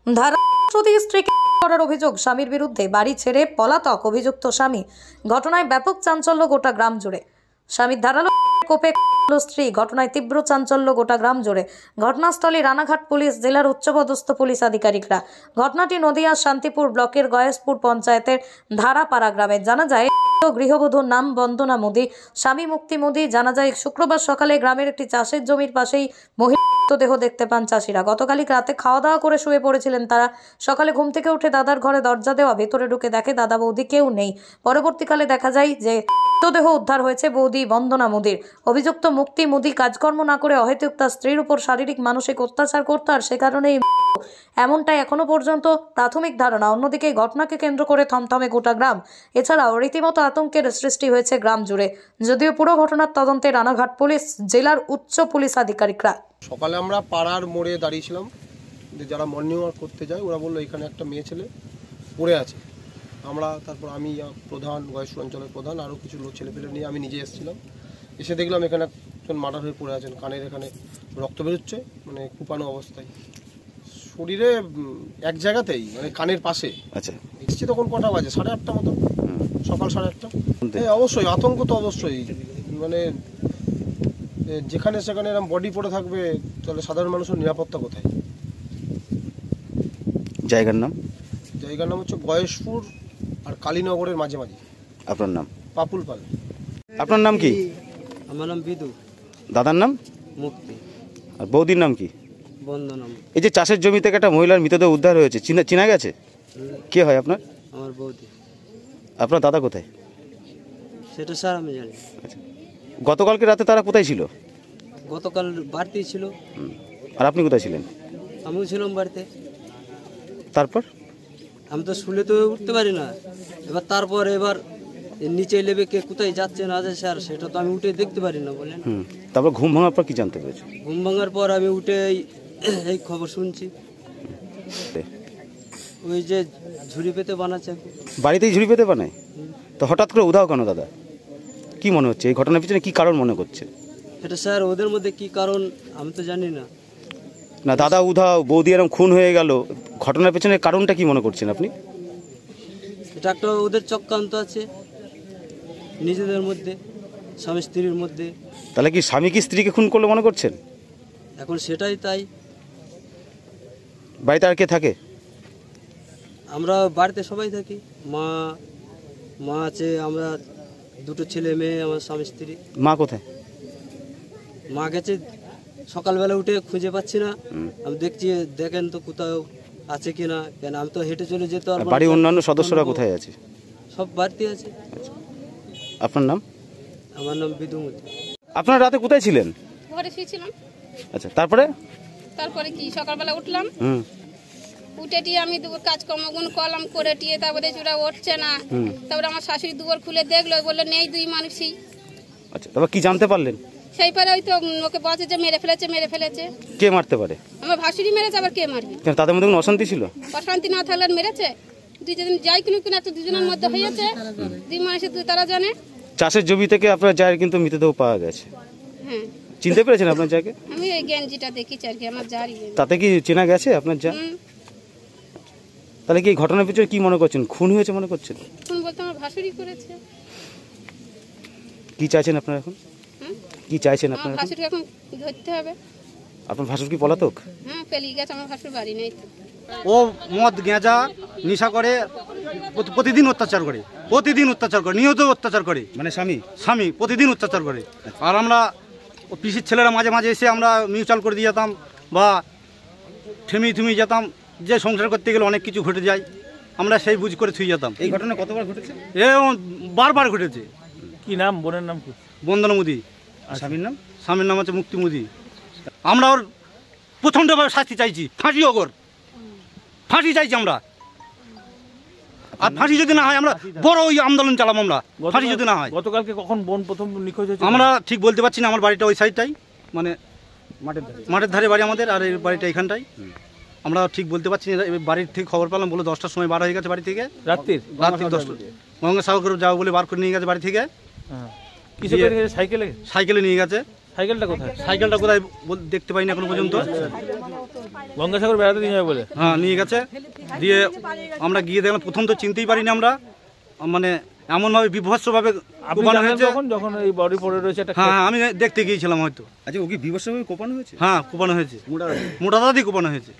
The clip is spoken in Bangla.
ধারাসুদি স্ত্রীকে করার অভিযোগ, স্বামীর বিরুদ্ধে বাড়ি ছেড়ে পলাতক অভিযুক্ত স্বামী। ঘটনায় ব্যাপক চাঞ্চল্য গোটা গ্রাম জুড়ে। স্বামীর ধারালো কোপে স্ত্রী, ঘটনায় তীব্র চাঞ্চল্য গোটা গ্রাম জুড়ে। ঘটনাস্থলে রানাঘাট পুলিশ, জেলার উচ্চপদস্থ পুলিশ আধিকারিকরা। ঘটনাটি নদিয়া শান্তিপুর ব্লকের গয়েশপুর পঞ্চায়েতের ধারাপাড়া গ্রামে। জানা যায় গৃহবধূর নাম বন্দনা মোদি, স্বামী মুক্তি মোদি। জানা যায় শুক্রবার সকালে গ্রামের একটি চাষের জমির পাশেই মহিলার দেহ দেখতে পান চাষিরা। গতকাল রাতে খাওয়া দাওয়া করে শুয়ে পড়েছিলেন তারা। সকালে ঘুম থেকে উঠে দাদার ঘরে দরজা দেওয়া, ভেতরে ঢুকে দেখে দাদা বৌদি কেউ নেই। পরবর্তীকালে দেখা যায় যে দেহ উদ্ধার হয়েছে বৌদি বন্দনা মোদির। অভিযুক্ত মুক্তি মোদি কাজকর্ম না করে অহেতুক তার স্ত্রীর উপর শারীরিক মানসিক অত্যাচার করত, আর সে কারণেই এমনটাই এখনো পর্যন্ত প্রাথমিক ধারণা। অন্যদিকে ঘটনাকে কেন্দ্র করে থমথমে গোটা গ্রাম। এছাড়াও রীতিমতো আতঙ্কের সৃষ্টি হয়েছে গ্রাম জুড়ে। যদিও পুরো ঘটনার তদন্তে রানাঘাট পুলিশ, জেলার উচ্চ পুলিশ আধিকারিকরা। সকালে আমরা পাড়ার মোড়ে দাঁড়িয়েছিলাম, যারা মর্নিং ওয়াক করতে যায় ওরা বললো এখানে একটা মেয়ে ছেলে পড়ে আছে। আমরা তারপর আমি প্রধান, গয়েশপুর অঞ্চলের প্রধান, আরও কিছু লোক ছেলেপেলে নিয়ে আমি নিজে এসেছিলাম। এসে দেখলাম এখানে একজন মার্ডার হয়ে পড়ে আছেন, কানের এখানে রক্ত বেরোচ্ছে, মানে কুপানো অবস্থায়, শরীরে এক জায়গাতেই, মানে কানের পাশে। আচ্ছা, এসেছি তখন কটা বাজে? 8:30 মতো, সকাল 8:30। হ্যাঁ, অবশ্যই আতঙ্ক তো অবশ্যই, মানে যেখানে সেখানে এরকম বডি পড়ে থাকবে তাহলে সাধারণ মানুষের নিরাপত্তা কোথায়? জায়গার নাম হচ্ছে গয়েশপুর আর কালীনগরের মাঝামাঝি। আপনার নাম? পাপুল পাল। আপনার নাম কি? আমার নাম বিদু। দাদার নাম? মুক্তি। আর বৌদির নাম কি? বন্দনা। এই যে চাষের জমি থেকে একটা মহিলার মৃতদেহ উদ্ধার হয়েছে, চেনা গেছে? কে হয় আপনার? আমার বৌদি। আপনার দাদা কোথায়? সেটা স্যার আমি জানি। আচ্ছা, গতকালকে রাতে তারা কোথায় ছিল? গতকাল বাড়িতেই ছিল। আর আপনি কোথায় ছিলেন? আমিও ছিলাম বাড়িতে। তারপর? আমি তো শুলে তো উঠতে পারি না। এবার নিচে লেবে কে কোথায় যাচ্ছে না যাচ্ছে স্যার, সেটা তো আমি উঠে দেখতে পারি না বলেন। তারপর ঘুম ভাঙার পর কি জানতে পেরেছো? ঘুম ভাঙার পর আমি উঠে এই খবর শুনছি। ওই যে ঝুড়ি পেতে বানাচ্ছে। বাড়িতেই ঝুড়ি পেতে বানায়? তো হঠাৎ করে উধাও কেন দাদা? কি মনে হচ্ছে এই ঘটনার পিছনে কি কারণ মনে করছে? এটা স্যার ওদের মধ্যে কি কারণ আমি তো জানি না। না, দাদা উধাও, বৌদি এরকম খুন হয়ে গেল, ঘটনার পেছনে কারণটা কি মনে করছেন আপনি? এটা একটা ওদের চক্রান্ত আছে নিজেদের মধ্যে, স্বামী স্ত্রীর মধ্যে। তাহলে কি স্বামী কি স্ত্রীকে খুন করলে মনে করছেন? এখন সেটাই তাই। বাড়িতে আর কে থাকে? আমরা বাড়িতে সবাই থাকি। মা আছে, আমরা দুটো ছেলে মেয়ে, আমার স্বামী স্ত্রী। মা কোথায়? মা গেছে সকালবেলা, উঠে খুঁজে পাচ্ছি না। আমি দেখছি, দেখেন তো কোথাও আছে কিনা, কেন আমি তো হেঁটে চলে যেতে পারবো। বাড়ির অন্যান্য সদস্যরা কোথায় আছে? সব বাড়িতে আছে। আপনার নাম? আমার নাম বিদুমতি। আপনার রাতে কোথায় ছিলেন? ঘরে শুয়েছিলাম। আচ্ছা, তারপরে কি সকালবেলা উঠলাম, উঠে টিয়ে আমি দুপুর কাজকর্মগুলো করলাম, করে টিয়ে তারপরে চূড়া উঠছে না। তারপরে আমার শাশুড়ি দুপুর খুলে দেখলো, বললো নেই দুই মানুষই। আচ্ছা, তারপর কি জানতে পারলেন? সেই পরে ওই তো ওকে বলছে যে মেরে ফেলেছে। কে মারতে পারে? আমার ভাসুরি মেরেছে, আবার কে মারবে? তাদের মধ্যে কোনো অশান্তি ছিল? অশান্তি না থাকলে মেরেছে। দুজন যাই কিনা তো দুজনের মধ্যে হয়েছে, দুই মানুষের তারা জানে। চাষের জমি থেকে আপনার জায়ের কিন্তু মৃতদেহ পাওয়া গেছে। হ্যাঁ, চিনতে পেরেছেন আপনার জায়গাকে? আমি এই গেঞ্জিটা দেখেছি আর কি, আমার জারি। তাতে কি চেনা গেছে আপনার যা? তাহলে কি এই ঘটনার পিছনে কি মনে করছেন? খুন হয়েছে মনে করছেন? খুন বলতে আমার ভাসুরি করেছে। কি চাইছেন আপনারা এখন? কি চাইছেন আপনারা? আমার ভাসুরকে এখন ধরতে হবে। আপনার ভাসুর কি পলাতক? হ্যাঁ, পেলিয়ে গেছে, আমার ভাসুর বাড়ি নেই। ও মদ গেঁজা নেশা করে, প্রতিদিন অত্যাচার করে, নিয়ত অত্যাচার করে। মানে স্বামী প্রতিদিন অত্যাচার করে। আর আমরা পিসির ছেলেরা মাঝে মাঝে এসে আমরা মিউচুয়াল করে দিয়ে যেতাম, বা থেমি যেতাম। যে সংসার করতে গেলে অনেক কিছু ঘটে যায়, আমরা সেই বুঝ করে থুই যেতাম। এই ঘটনা কতবার ঘটেছে? বারবার ঘটেছে। কি নাম? বোনের নাম কি? বন্দনা মোদি। স্বামীর নাম? স্বামীর নাম হচ্ছে মুক্তি মোদি। আমরা ওর প্রচণ্ডভাবে শাস্তি চাইছি, ফাঁসি চাইছি আমরা। আর ফাঁসি যদি না হয় আমরা বড় ওই আন্দোলন চালাম। আমরা ফাঁসি যদি না হয়। গতকালকে কখন বোন প্রথম নিখোঁজ হয়েছে আমরা ঠিক বলতে পারছি না। আমার বাড়িটা ওই সাইডটাই, মানে মাঠের ধারে বাড়ি আমাদের, আর এই বাড়িটা এখানটাই। আমরা ঠিক বলতে পারছি না। বাড়ির থেকে খবর পেলাম, বলে 10টার সময় বার হয়ে গেছে বাড়ি থেকে। রাত্রির 10টা গঙ্গাসাগর যাবো বলে বার করে নিয়ে গেছে বাড়ি থেকে। সাইকেলে নিয়ে গেছে। সাইকেলটা কোথায়? সাইকেলটা কোথায় দেখতে পাইনি এখনো পর্যন্ত। গঙ্গাসাগর বেড়াতে নিয়ে যাবে বলে? হ্যাঁ নিয়ে গেছে, দিয়ে আমরা গিয়ে দেখলাম, প্রথম তো চিনতেই পারিনি আমরা, মানে এমনভাবে বিভৎসভাবে আপনি কোপানো জানেন হয়েছে। তখন যখন এই বডি পড়ে রয়েছে একটা হ্যাঁ আমি দেখতে গিয়েছিলাম হয়তো। আচ্ছা ও কি বিভৎসভাবে কোপানো হয়েছে? হ্যাঁ কোপানো হয়েছে, মোটা দাদি কোপানো হয়েছে।